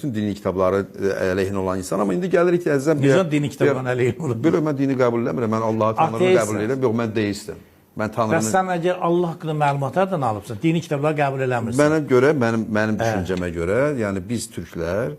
bütün dini kitabları əleyhinə olan insan. Amma indi gəlirik ki, əzizəm... Güzel dini kitabların əleyhinə olan. Belə mən dini qəbul eləmirəm, mən Allahı tanrını qəbul edirəm. Yox, mən deistim. Mən tanrını... Bəs sən əgər Allah haqqında məlumatlardan alıbsan, dini kitabları qəbul eləmirsən. Mənə görə, mənim düşüncəmə görə, yəni biz türklər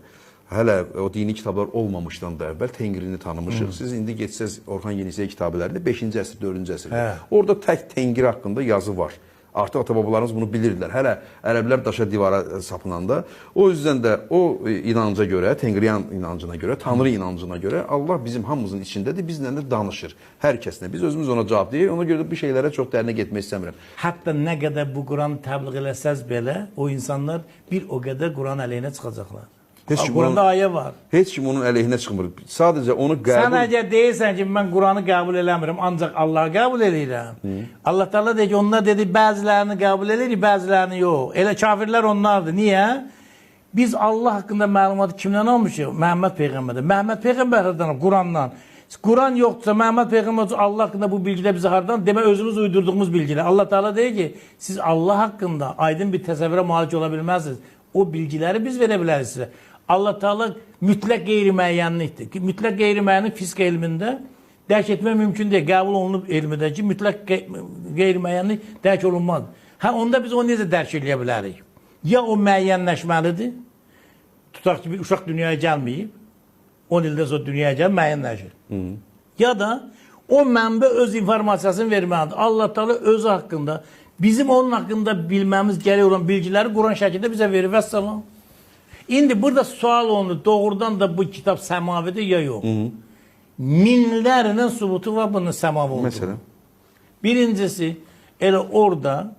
hələ o dini kitablar olmamışdan da əvvəl Tengrini tanımışıq. Siz indi getsəz Orxan Yenisiyə kitabələrində 5-ci əsr, 4-cü əsrdə. Orada tək Tengri haqqında yazı var. Artıq ata-babalarımız bunu bilirdilər. Hələ ərəblər daşa divara sapınanda. O yüzden də o inanca görə, Tengriyan inancına görə, Tanrı inancına görə Allah bizim hamımızın içindədir, bizlə də danışır. Hər kəslə. Biz özümüz ona cavab deyir. Ona görə də bir şeylərə çox dərinə getmək istəmirəm. Hətta nə qədər bu Quranı təbliğ eləsəz belə, o insanlar bir o qədər Quran əleyhinə çıxacaqlar. Quranda ayə var. Heç kim onun əleyhinə çıxmır. Sadəcə onu qəbul... Sən əgər deyirsən ki, mən Quranı qəbul eləmirəm, ancaq Allah'ı qəbul edirəm. Allah Teala deyir ki, onlar dedi, bəzilərini qəbul edir, bəzilərini yox. Elə kafirlər onlardır. Niyə? Biz Allah haqqında məlumatı kimdən almışıq? Məhəmməd Peyğəmbərdən. Məhəmməd Peyğəmbərdən, Qurandan. Quran yoxdursa, Məhəmməd Peyğəmbər Allah haqqında bu bilgilər bizə hardan? Demə, özümüz uydurduğumuz bilgilər. Allah Teala deyir ki, siz Allah haqqında aydın bir təsəvvürə malik ola bilməzsiniz. O bilgiləri biz verə bilərik sizə. Allah Teala mütləq qeyri-müəyyənlikdir. Mütləq qeyri-müəyyənlik fisk elmində dərk etmək mümkün deyil. Qəbul olunub elmdə ki, mütləq qeyri-müəyyənlik dərk olunmaz. Onda biz onu necə dərk edə bilərik? Ya o müəyyənləşməlidir. Tutaq ki, bir uşaq dünyaya gəlməyib. 10 ildən sonra dünyaya gəl, müəyyənləşir. Ya da o mənbə öz informasiyasını verməlidir. Allah Teala özü haqqında, bizim onun haqqında bilməmiz gərək olan bilgiləri Quran şəklində bizə verir. Vəssalam. İndi burada sual olunur, doğrudan da bu kitab səmavidir ya yox? Minlərinin sübutu var bunun səmavi olduğu. Məsələn? Birincisi, elə orada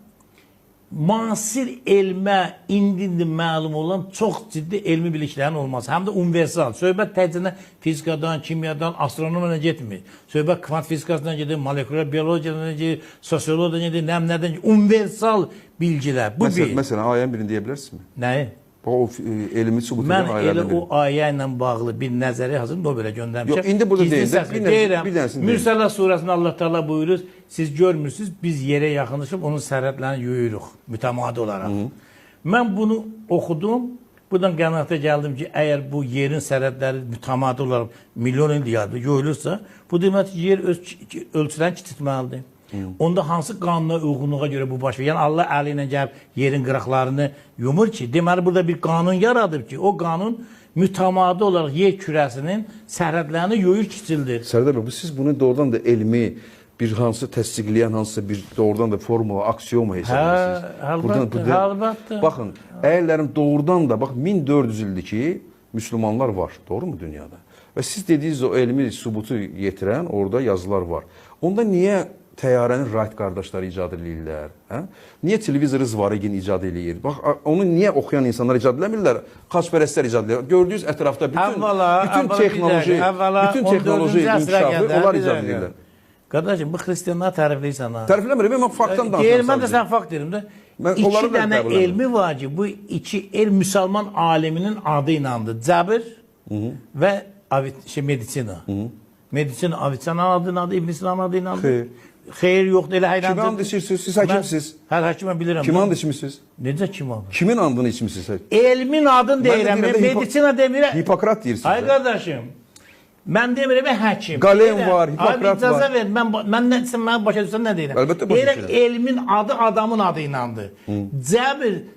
müasir elmə indi məlum olan çox ciddi elmi biliklərin olması. Həm də universal. Söhbət təcrübə fizikadan, kimyadan, astronomiyadan getmir. Söhbət kvant fizikasından gedir, molekulyar biologiyadan gedir, sosiologiyadan gedir, nədən gedir. Universal bilgilər. Bu bir. Məsələn, ayənin birini deyə bilərsinizmi? Nəyi? O elmi sübut edən ayələrdən biri. Mən elə o ayə ilə bağlı bir nəzəri hazır Nobelə göndərmişəm. Yox, indi burada deyirəm. Mürsələ surəsində Allah Teala buyurur, siz görmürsünüz, biz yerə yaxınlaşıb onun sərhədlərini yuyuruq mütəmadi olaraq. Mən bunu oxudum, buradan qənaətə gəldim ki, əgər bu yerin sərhədləri mütəmadi olaraq milyon il yuyulursa, bu demək ki, yer öz ölçülərini kiçiltməlidir. Onda hansı qanuna uyğunluğa görə bu baş verir? Yəni Allah əli ilə gəlib yerin qıraqlarını yumur ki, deməli burada bir qanun yaradıb ki, o qanun mütəmadi olaraq yer kürəsinin sərhədlərini yuyur, kiçildir. Sərdar bəy, siz bunu doğrudan da elmi bir hansı təsdiqləyən hansısa bir doğrudan da formula, aksiyoma hesab edirsiniz. Əlbəttə. Baxın, əyərlərim doğrudan da, bax 1400 ildir ki, müsəlmanlar var, doğru mu dünyada? Və siz dediyiniz o elmi sübutu yetirən orada yazılar var. Onda niyə təyyarəni Wright qardaşları icad edirlər? Niyə televizoru Zvarigin icad edir? Bax, onu niyə oxuyan insanlar icad eləmirlər? Xaçpərəstlər icad edirlər. Gördüyünüz ətrafda bütün texnoloji inkişafı onlar icad edirlər. Qardaşım, bu xristiyanları tərifləyirsən ha. Tərifləmirəm, mən faktdan danışıram. Mən də sən fakt deyirəm də. İki dənə elmi var ki, bu iki müsəlman aliminin adı inandı. Cəbir və medisina. Medisina Avicenna'nın adının adı, İbn Sina'nın adı inandı. Xeyr yoxdur, elə hayrancı. Kim and içirsiniz? Siz həkimsiniz. Hər həkimə bilirəm. Kim and içmişsiniz? Necə kim and? Kimin andını içmişsiniz? Elmin adını deyirəm, medisina demirəm. Hipokrat deyirsiniz. Ay qardaşım, mən demirəm, həkim. Qalen var, Hipokrat var. İcazə ver, mən başa düşsən nə deyirəm? Əlbəttə başa düşürəm. Elmin adı adamın adı inandı.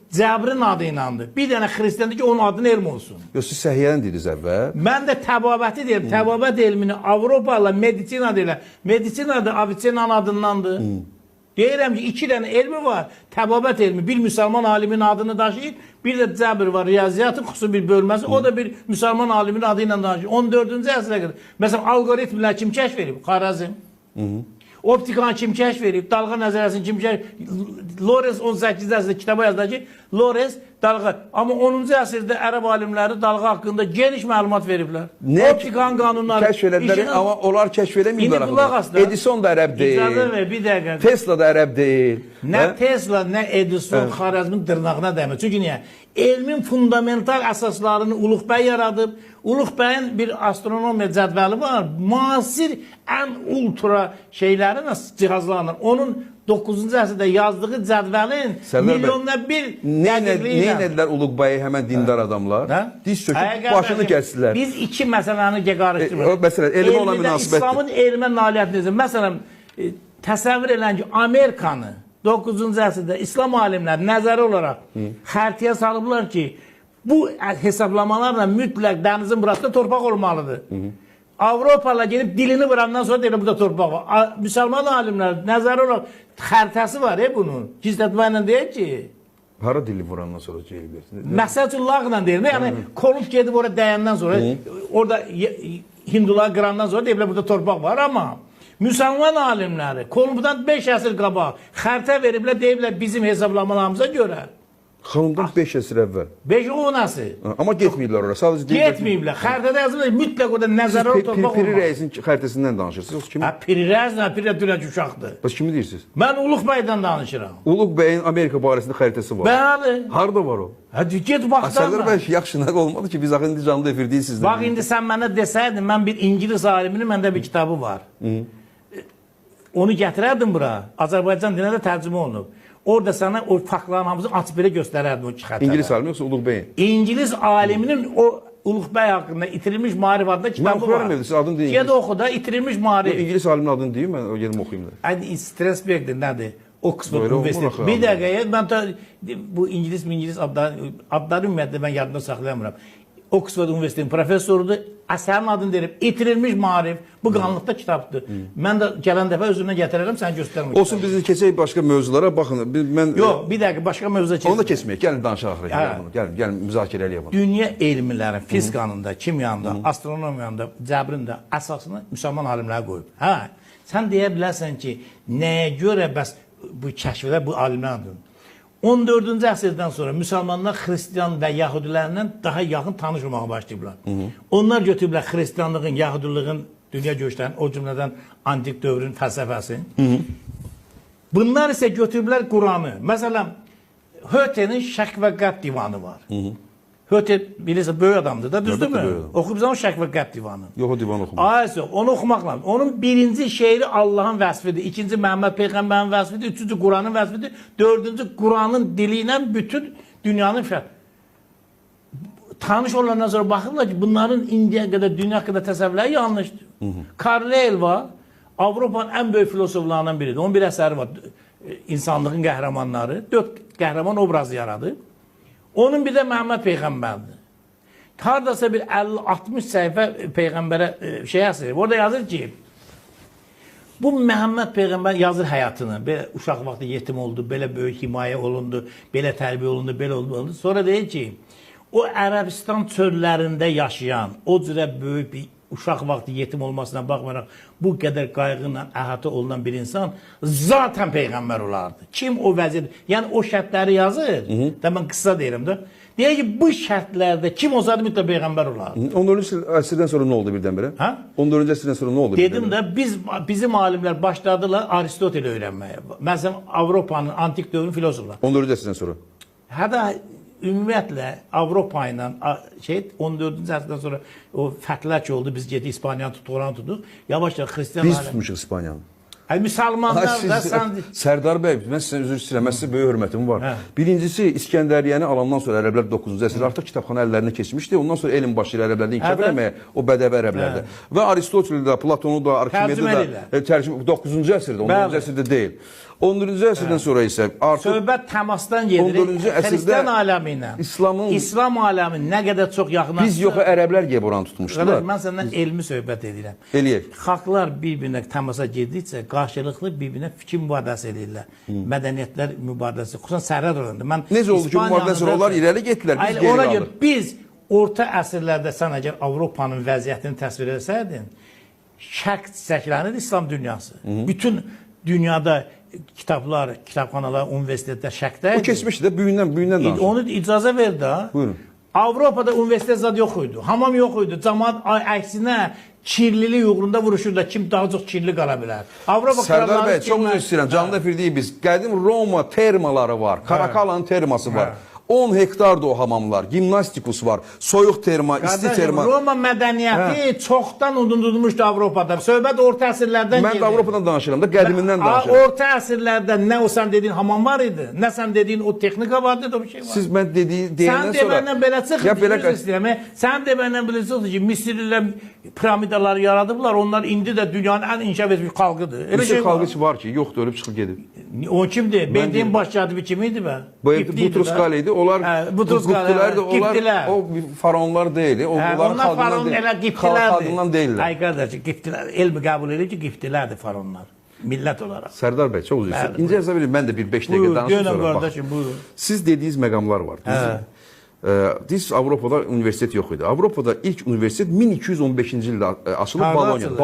Cəbrin adı inandı. Bir dənə xristiyandır ki, onun adını elm olsun. Yox, siz səhiyyəni dediniz əvvəl. Mən də təbabəti deyirəm. Təbabət elmini Avropa ilə medisina deyirlər. Medisina da Avicenna'nın adındandır. Deyirəm ki, iki dənə elmi var. Təbabət elmi. Bir müsəlman alimin adını daşıyır. Bir də Cəbir var. Riyaziyyatın xüsusi bir bölməsi. O da bir müsəlman alimin adı ilə daşıyır. 14-cü əsrə qədər. Məsələn, algoritmlər kim kəşf edib? Xarazm. Optikanı kim kəşf edib? Dalğa nəzəriyyəsini kim kəşf edib? Lorenz 18-ci əsrdə kitaba yazdı ki, Lorenz dalğa. Amma 10-cu əsrdə ərəb alimləri dalğa haqqında geniş məlumat veriblər. Optikanın qanunları. Kəşf ediblər, amma onlar kəşf edəməyiblər. Edison da ərəb deyil. İcazə ver, bir dəqiqə. Tesla da ərəb deyil. Nə Tesla, nə Edison Xarəzmin dırnağına dəymir. Çünki niyə? Elmin fundamental əsaslarını Uluq bəy yaradıb. Uluq bəyin bir astronomiya cədvəli var. Müasir ən ultra şeylərin cihazlarla. Onun 9-cu əsrdə yazdığı cədvəlin Sərdar bəy, milyonla bir Nə dəqiqliyi ilə. edilər Uluqbayı həmən dindar adamlar? Hə? Diz Ay söküb qardaşım, başını kəsdilər. Biz iki məsələni qarışdırmırıq. O məsələ elmə olan Elmdə münasibətdir. İslamın elmə nailiyyəti. Məsələn, təsəvvür edin ki, Amerikanı 9-cu əsrdə İslam alimləri nəzəri olaraq xəritəyə salıblar ki, bu hesablamalarla mütləq dənizin burasında torpaq olmalıdır. Avropalılar gelib dilini vurandan sonra deyir burada torpaq var. Müsəlman alimlər nəzəri olaraq xəritəsi var bunun. Gizlətməklə deyir ki, Hara dili vurandan sonra ceyil versin? məsəl üçün lağla deyir. Yəni Kolumb gedib orada dəyəndən sonra orada Hindular qırandan sonra deyirlər burada torpaq var, amma müsəlman alimləri Kolumbdan 5 əsr qabaq xəritə veriblər, deyiblər bizim hesablamalarımıza görə. Xanımdan 5 əsr əvvəl. 5-10 əsr. Amma getməyiblər ora. Sadəcə deyirlər. Getməyiblər. Xəritədə yazılır mütləq orada nəzərə al torpaq Piri olmalı. rəisin xəritəsindən danışırsınız. Yoxsa kimi? Piri rəis nə? Piri dünəki uşaqdır. Bəs kimi deyirsiniz? Mən Uluq bəydən danışıram. Uluq bəyin Amerika barəsində xəritəsi var. Bəli. Harda var o? Hadi get bax. Sərdar bəy, yaxşı nə olmadı ki, biz axı indi canlı efirdeyiz sizdən. Bax indi sən mənə desəydin, mən bir İngilis aliminin məndə bir kitabı var. Onu gətirərdim bura. Azərbaycan dilinə də tərcümə olunub. Orada sənə o faktların hamısını açıb belə göstərərdim o xəritədə. İngilis alimi yoxsa Uluq bəyin? İngilis aliminin o Uluq bəy haqqında itirilmiş marif adında kitabı var. Mən oxuyaram evdə, siz adını deyin. Ged oxu da itirilmiş marif. İngilis aliminin adını deyim, mən o yerimi oxuyayım da. Hadi Strasbourg'dir nədir? Oxford Böyle Universiteti. olmur Bir axı. dəqiqəyə mən bu İngilis adları ümumiyyətlə mən yadımda saxlayamıram. Oxford Universitetinin professorudur. Əsərin adını deyirəm. İtirilmiş marif. Bu qanlıqda kitabdır. Mən də gələn dəfə özümdən gətirərəm, sən göstərmə. Olsun biz keçək başqa mövzulara. Baxın, mən Yox, bir dəqiqə başqa mövzuya keçək. onu da keçməyək. Gəlin danışaq axırı. Gəlin müzakirə eləyək bunu. Dünya elmlərin fizikanın da, kimyanın da, astronomiyanın da, cəbrin də əsasını müsəlman alimlər qoyub. Hə, sən deyə bilərsən ki, nəyə görə bəs bu kəşflər bu alimlərdir? 14-cü əsrdən sonra müsəlmanlar xristian və yahudilərlə daha yaxın tanış olmağa başlayıblar. Onlar götürüblər xristianlığın, yahudiliğin, dünya görüşlərini, o cümlədən antik dövrün fəlsəfəsini. Bunlar isə götürüblər Quranı. Məsələn, Höte'nin Şək və Qədd divanı var. Höte bilirsə böyük adamdır da, düzdürmü? Oxuyub zaman Şək və Qədd divanı. Yox, o divan oxumaq. Aysə, onu oxumaq lazım. Onun birinci şeiri Allahın vəsfidir, ikinci Məhəmməd Peyğəmbərin vəsfidir, üçüncü Quranın vəsfidir, dördüncü Quranın dili ilə bütün dünyanın tanış olandan sonra baxırlar ki, bunların indiyə qədər, dünya qədər təsəvvürləri yanlışdır. Carlyle var, Avropanın ən böyük filosoflarından biridir. Onun bir əsəri var, insanlığın qəhrəmanları, 4 qəhrəman obrazı yaradır. Onun bir də Məhəmməd Peyğəmbərdir. Haradasa bir 50-60 səhifə Peyğəmbərə şey yazır. Orada yazır ki, bu Məhəmməd Peyğəmbər yazır həyatını. Belə uşaq vaxtı yetim oldu, belə böyük himayə olundu, belə tərbiyə olundu, belə oldu. Sonra deyir ki, o Ərəbistan çöllərində yaşayan, o cürə böyük bir uşaq vaxtı yetim olmasına baxmayaraq bu qədər qayğıyla əhatə olunan bir insan zaten Peyğəmbər olardı. Kim o vəziyyət, yəni o şərtləri yazır, da mən qısa deyirəm də, deyir ki, bu şərtlərdə kim olsaydı mütləq Peyğəmbər olardı. 14-cü əsrdən sonra nə oldu birdən-birə? Hə? 14-cü əsrdən sonra nə oldu Dedim birdən-birə? də, bizim alimlər başladılar Aristoteli öyrənməyə. Məsələn, Avropanın antik dövrün filosofları. 14-cü əsrdən sonra. Hətta ümumiyyətlə Avropa ilə 14-cü əsrdən sonra o fəthlər ki oldu, biz getdik İspaniyanı tutduq, oranı tutduq. Yavaş-yavaş xristian Biz tutmuşuq İspaniyanı. Müsəlmanlar da sən... Sərdar bəy, mən sizə üzr istəyirəm, mən sizə böyük hörmətim var. Birincisi, İskəndəriyyəni alandan sonra ərəblər 9-cu əsrdə artıq kitabxana əllərinə keçmişdi. Ondan sonra elm başlayır ərəblərdə inkişaf eləməyə, o bədəvi ərəblərdə. Və Aristoteli də, Platonu da, Arkimedi də tərcümə 9-cu əsrdə, 10-cu əsrdə deyil. 14-cü əsrdən sonra isə artıq söhbət təmasdan gedirik. Xristian aləmi ilə İslam aləmi nə qədər çox yaxınlaşdı. Biz yox, ərəblər gəlib oranı tutmuşdular. Mən səndən elmi söhbət edirəm. Eləyək. Xalqlar bir-birinə təmasa girdikcə qarşılıqlı bir-birinə fikir mübadiləsi edirlər. Mədəniyyətlər mübadiləsi, xüsusən sərhəd oyununda. Necə oldu ki, mübadiləsi onlar irəli getdilər, biz geri qaldıq. Biz orta əsrlərdə sən əgər Avropanın vəziyyətini təsvir etsəydin, şərq çiçəklənirdi İslam dünyası. Bütün dünyada kitablar, kitabxanalar, universitetlər şərqdə idi. O keçmişdi də, büyündən danışır. Onu icazə verdi ha. Buyurun. Avropada universitet zad yox idi. Hamam yox idi. Cəmaət əksinə kirlilik uğrunda vuruşurlar. Kim daha çox kirli qala bilər. Avropa Sərdar bəy, çox üzr istəyirəm. Canlı efirdəyik biz. Qədim Roma termaları var. Karakalanın terması var. 10 hektar da o hamamlar, gimnastikus var, soyuq terma, isti Qardaşım, terma. Roma mədəniyyəti çoxdan unudulmuşdu Avropada. Söhbət orta əsrlərdən Mən gedir. də Avropadan danışıram da, qədimindən danışıram. Orta əsrlərdə nə o sən dediyin hamam var idi, nə sən dediyin o texnika vardı, o bir şey var. Siz mən deyəndən Sən sonra... deməndən belə çıxır, Ya belə istəyirəm. Sən deməndən belə çıxır ki, Misirlilər piramidaları yaradıblar, onlar indi də dünyanın ən inkişaf etmiş xalqıdır. Elə Misir şey var. xalqı var ki, yoxdur, ölüb çıxıb gedib. O kimdir? Bende'nin baş katibi kim idi be? Butrus Qali idi. Onlar Quptilər də, onlar o faraonlar deyil. Onlar faraon elə xalqından Qiptilərdir. deyillər. Ay qardaş, Qiptilər elmi qəbul edir ki, Qiptilərdir faraonlar. Millət olaraq. Sərdar bəy, çox üzr istəyirəm. İncə yazabilir, mən də bir 5 dəqiqə danışım Buyurun sonra. qardaşım, buyurun. Siz dediyiniz məqamlar var. Biz Avropada universitet yox idi. Avropada ilk universitet 1215-ci ildə açılıb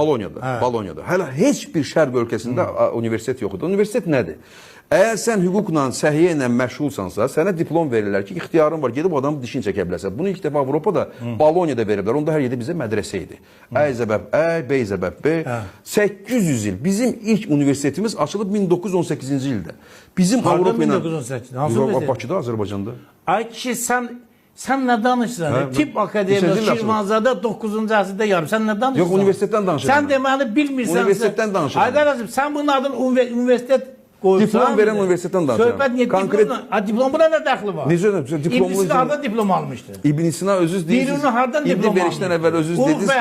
Bolonyada. Hələ heç bir şərq ölkəsində universitet yox idi. Universitet nədir? Əgər sən hüquqla, səhiyyə ilə məşğulsansa, sənə diplom verirlər ki, ixtiyarın var, gedib adamın dişini çəkə bilərsən. Bunu ilk dəfə Avropada Bolonyada veriblər. Onda hər yerdə bizə mədrəsə idi. Əy zəbəb əy, bey zəbəb bey. 800 il. Bizim ilk universitetimiz açılıb 1918-ci ildə. Bizim Avropa ilə 1918? Hansı universitet? Bakıda, Azərbaycanda. Ay kişi, sən nə danışırsan? Tip Akademiyası Şirvanzada 9-cu əsrdə yarım. Sən nə danışırsan? Yox, universitetdən danışıram. Sən deməli bilmirsən. Universitetdən danışıram. Ay qardaşım, sən bunun adını universitet qoyursan. Diplom verən universitetdən danışıram. Söhbət niyə diplomla? Diplom buna nə dəxli var? Necə diplomlu? İbn Sina hardan diplom almışdı? İbn Sina özünüz deyirsiniz. Birini hardan diplom almışdı? İbn verişdən əvvəl özünüz dediniz ki,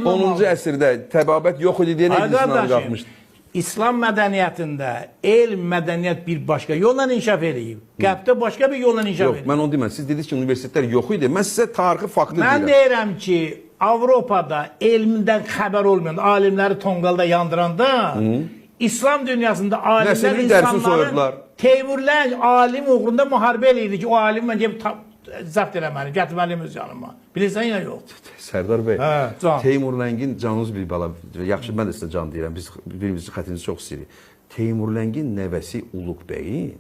10-cu əsrdə təbabət yox idi deyən İbn Sina qalmışdı. İslam mədəniyyətində elm, mədəniyyət bir başqa yolla inkişaf edib. Qərbdə başqa bir yolla inkişaf edib. Yox, mən onu demirəm. Siz dediniz ki, universitetlər yox idi. Mən sizə tarixi faktı deyirəm. Mən deyirəm ki, Avropada elmdən xəbər olmayan alimləri tonqalda yandıranda, İslam dünyasında alimlər insanların Teymurlər alim uğrunda müharibə eləyirdi ki, o alim mən gəlib zəbt eləməni, gətirməliyim öz yanıma. Bilirsən ya yox. Sərdar bəy, Teymurləngin canınız bir bala, yaxşı mən də sizə can deyirəm, biz birimizin xətinizi çox istəyirik. Teymurləngin nəvəsi Uluq bəyin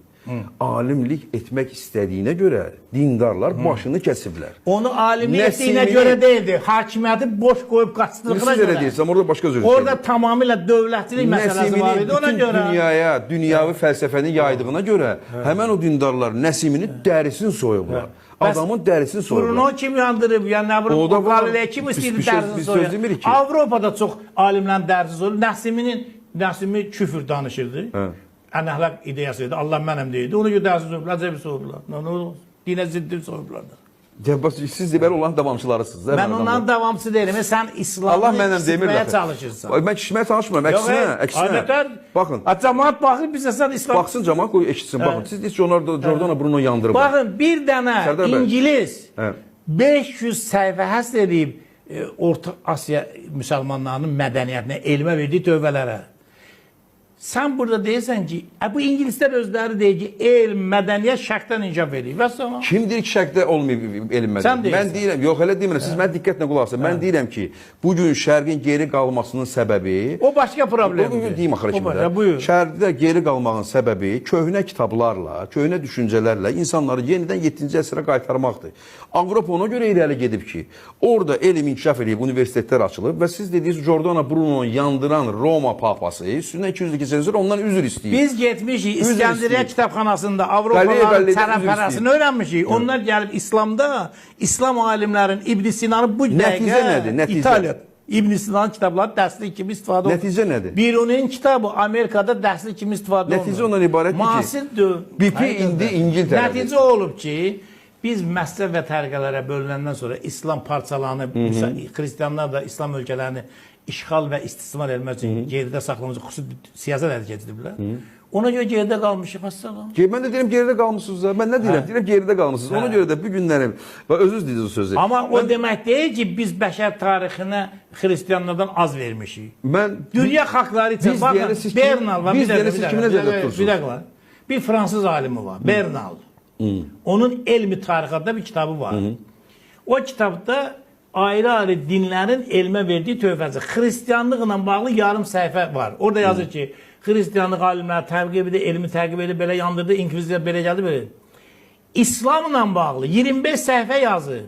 alimlik etmək istədiyinə görə dindarlar başını kəsiblər. Onu alimlik etdiyinə görə deyildi, hakimiyyəti boş qoyub qaçdığına görə. Siz elə deyirsəm, orada başqa söz Orada tamamilə dövlətçilik məsələsi var idi, ona görə. Dünyaya, dünyavi fəlsəfəni yaydığına görə həmən o dindarlar Nəsimini dərisini soyublar. Adamın dərisini soyublar. Bruno kim yandırıb? Yəni nə bilim, o Galilei kim istəyir dərisini soyub? Avropada çox alimlərin dərisini soyub. Nəsimi küfür danışırdı. Ən-Əhlaq ideyası idi. Allah mənəm deyirdi. Ona görə dərsini soyublar, cəbi soyublar. Nə olur? Dinə ziddi soyublar da. Siz deməli olan davamçılarısınız. Mən ondan davamçı deyirəm. Sən İslamı istisməyə çalışırsan. Mən kişiməyə çalışmıram. Əksinə. Baxın. Cəmaat baxır, bizə sən İslam... Baxsın cəmaat, qoy eşitsin. Baxın, siz deyir ki, Jordana Bruno yandırıb. Baxın, bir dənə İngilis 500 səhifə həsr edib Orta Asiya müsəlmanlarının mədəniyyətinə, elmə verdiyi tövbələrə. Sən burada deyirsən ki, bu İngilislər özləri deyir ki, elm, mədəniyyət şərqdən inkişaf edir. Və sonra... Kim deyir ki, şərqdə olmayıb elm mədəniyyət? Mən deyirəm, yox elə demirəm, siz mən diqqətlə qulaq asın. Mən deyirəm ki, bugün şərqin geri qalmasının səbəbi... O başqa problemdir. Deyim axıra kimi də. Şərqdə geri qalmağın səbəbi köhnə kitablarla, köhnə düşüncələrlə insanları yenidən 7-ci əsrə qaytarmaqdır. Avropa ona görə irəli gedib ki, orada elm inkişaf edib, universitetlər açılıb və siz dediyiniz Jordana Bruno'nu yandıran Roma papası üstündən 202 sezon ondan üzr istəyir. Biz getmişik İskəndəriyyə kitabxanasında Avropalıların tərəfərəsini öyrənmişik. Onlar gəlib İslamda, İslam alimlərin İbn Sinanı bu dəqiqə İtaliya İbn Sinanın kitabları dərslik kimi istifadə olunur. Nəticə nədir? Birunun kitabı Amerikada dərslik kimi istifadə olunur. Nəticə ondan ibarətdir ki, BP indi İngiltərədir. Nəticə olub ki, biz məzhəb və tərəqələrə bölünəndən sonra İslam parçalanıb, xristianlar da İslam ölkələrini işğal və istismar etmək üçün geridə saxlamaq üçün xüsusi siyasət hərəkət ediblər. Ona görə geridə qalmışıq, əssalam. Mən də deyirəm geridə qalmışsınız da. Mən nə deyirəm? Deyirəm geridə qalmışsınız. Ona görə də bu günlərim və özünüz dediniz o sözü. Amma o demək deyil ki, biz bəşər tarixinə xristianlardan az vermişik. Dünya xalqları üçün baxın, Bernal var. Bir dəqiqə. Bir fransız alimi var, Bernal. Onun elmi tarixatda bir kitabı var. O kitabda ayrı-ayrı dinlərin elmə verdiyi tövbəsi. Xristianlıqla bağlı yarım səhifə var. Orada yazır ki, Xristianlıq alimləri təqib edir, elmi təqib edir, belə yandırdı, inkviziya belə gəldi, belə. İslamla bağlı 25 səhifə yazır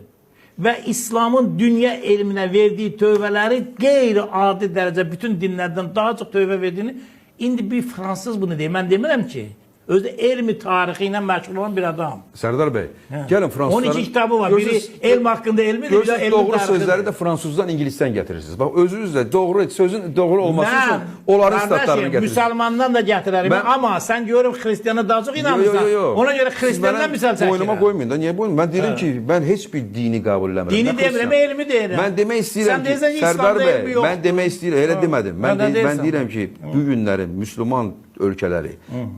və İslamın dünya elminə verdiyi tövbələri qeyri-adi dərəcə bütün dinlərdən daha çox tövbə verdiyini, indi bir fransız bunu deyir. Mən demirəm ki, Özü elmi tarixi ilə məşğul olan bir adam. Sərdar bəy, gəlin fransızların... 12 kitabı var. Biri elm haqqında elmidir, bir də görürsünüz, elm doğru tarixidir. sözləri də fransızdan, ingilisdən gətirirsiniz. Bax, özünüz də doğru, sözün doğru olması üçün onların statlarını gətirirsiniz. Müsəlmandan da gətirərəm. Amma sən görüm xristiana daha çox inanırsan. Ona görə xristiandan misal çəkirəm. Boynuma qoymayın da, niyə boynuma? Mən deyirəm ki, mən heç bir dini qəbul eləmirəm. Dini demirəm, elmi deyirəm. Mən demək istəyirəm ki, Sərdar bəy, mən demək istəyirəm, elə demədim. Mən deyirəm ki, bu günləri müsəlman ölkələri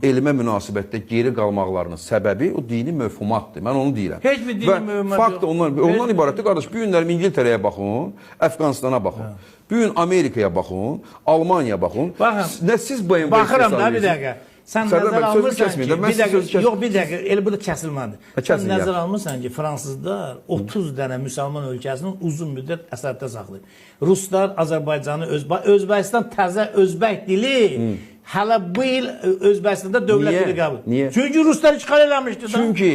elmə münasibətdə geri qalmaqlarının səbəbi o dini məfhumatdır. Mən onu deyirəm. Heç bir dini məfhumat yox. Fakt ondan ibarətdir, qardaş. Bu günlər İngiltərəyə baxın, Əfqanistana baxın. Bu gün Amerikaya baxın, Almaniyaya baxın. Nə siz BMW baxıram da bir dəqiqə. Sən nəzər almırsan ki, bir dəqiqə, elə bu da kəsilmədi. Sən nəzər almırsan ki, fransızlar 30 dənə müsəlman ölkəsinin uzun müddət əsarətdə saxlayır. Ruslar Azərbaycanı, Özbəkistan təzə özbək dili hələ bu il Özbəkistanda dövlət dili qəbul. Niyə? Çünki Ruslar işğal eləmişdi. Çünki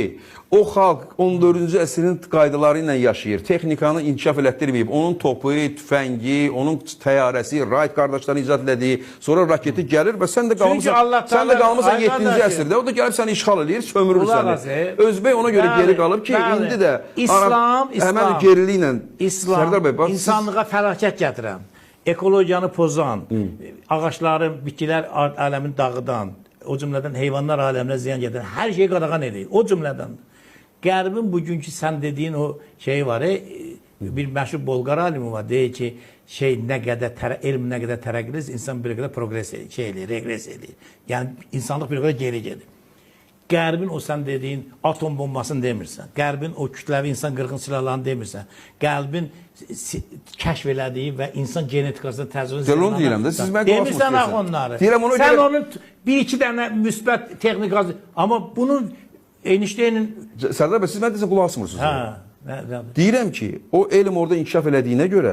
o xalq 14-cü əsrin qaydaları ilə yaşayır. Texnikanı inkişaf elətdirməyib. Onun topu, tüfəngi, onun təyyarəsi, Wright qardaşların icad elədiyi, sonra raketi gəlir və sən də qalmısan 7-ci əsrdə. O da gəlib səni işğal eləyir, sömürür səni. Özbək ona görə geri qalıb ki, indi də həmən geriliklə İslam insanlığa fəlakət gətirən, ekologiyanı pozan, ağaçların, bitkilər aləmini dağıdan, o cümlədən heyvanlar aləminə ziyan gətirən, hər şeyi qadağan edir. O cümlədən Qərbin bugünkü sən dediyin o şey var, bir məşhur Bolqar alimi var, deyir ki, elm nə qədər tərəqqi edir, insan bir qədər progres edir, reqres edir. Yəni, insanlıq bir qədər geri gedir. Qərbin o sən dediyin atom bombasını demirsən, Qərbin o kütləvi insan qırğın silahlarını demirsən, Qərbin kəşf elədiyi və insan genetikasında təcrübə demirsən axı onları. Sən onun bir-iki dənə müsbət texnikası, amma bunun Einsteynin... Sərdar bəy, siz mən desən qulaq asmırsınız. Deyirəm ki, o elm orada inkişaf elədiyinə görə,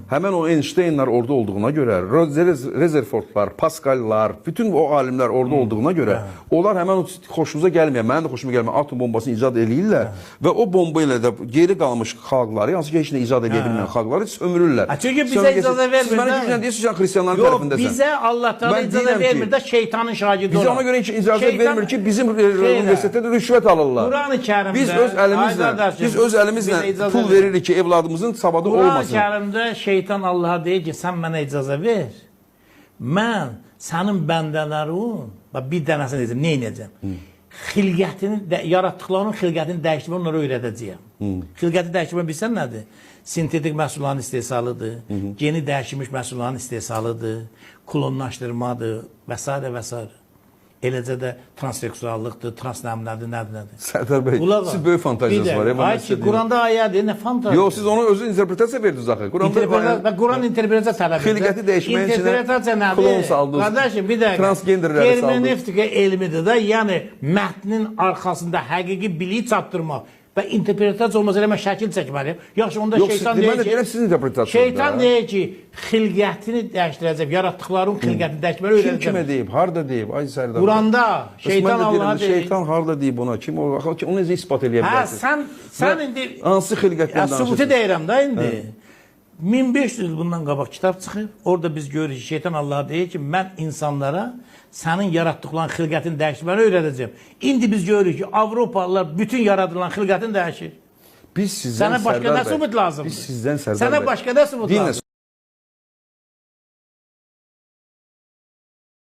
həmən o Einsteinlar orada olduğuna görə, Rutherfordlar, Pascallar, bütün o alimlər orada olduğuna görə, onlar həmən xoşumuza gəlməyən, mənim də xoşuma gəlməyən atom bombasını icad eləyirlər və o bomba ilə də geri qalmış xalqları, hansı ki, heç nə icad edə bilməyən xalqları sömürürlər. Çünki bizə icazə vermir. Siz mənə ki, deyirsiniz ki, xristiyanların tərəfindəsən. Yox, bizə Allah Teala icazə vermir də şeytanın şagirdi olan. Bizə ona görə icazə vermir ki, bizim universitetdə rüşvət alırlar. Quran-ı Biz öz əlimizlə pul veririk ki, evladımızın savadı olmasın. Quran-ı Kərimdə şeytan Allaha deyir ki, sən mənə icazə ver. Mən sənin bəndələrin, bir dənəsini deyəcəm, nə edəcəm? Yaratdıqlarının xilqətini dəyişdirmə, onları öyrədəcəyəm. Xilqəti dəyişdirmə bilsən nədir? Sintetik məhsulların istehsalıdır, geni dəyişmiş məhsulların istehsalıdır, klonlaşdırmadır və s. və s. Eləcə də transseksuallıqdır, transnəmlədir, nədir? Sərdar bəy, siz böyük fantaziyası var. Ay ki, Quranda ayədir, nə fantaziyası? Yox, siz onu özü interpretasiya verdiniz axı. Quran interpretasiya tələb edir. Xilqəti dəyişməyin içinə klon saldınız. Qardaşım, bir dəqiqə. Transgenderləri saldınız. Hermenevtika elmidir də, yəni mətnin arxasında həqiqi biliyi çatdırmaq və interpretasiya olmasa elə mən şəkil çəkməliyim. Yaxşı, onda şeytan deyir ki, şeytan deyir ki, xilqətini dəyişdirəcək, yaratdıqların xilqətini dəyişməli öyrədəcək. Kim kimə deyib, harada deyib? Ay Sərdar. Quranda, şeytan Allah'a deyib. Şeytan harada deyib ona? Kim o? Onu necə ispat eləyə bilərsin? Sən indi... Hansı xilqətdən danışırsın? Sübuti deyirəm da indi. 1500 il bundan qabaq kitab çıxıb, orada biz görürük ki, şeytan Allah'a deyir ki, mən insanlara sənin yaratdıqların xilqətini dəyişməni öyrədəcəm. İndi biz görürük ki, Avropalılar bütün yaradılan xilqətini dəyişir. Sənə başqa nə sübut lazımdır? Biz sizdən Sərdar bəy. Sənə başqa nə sübut lazımdır?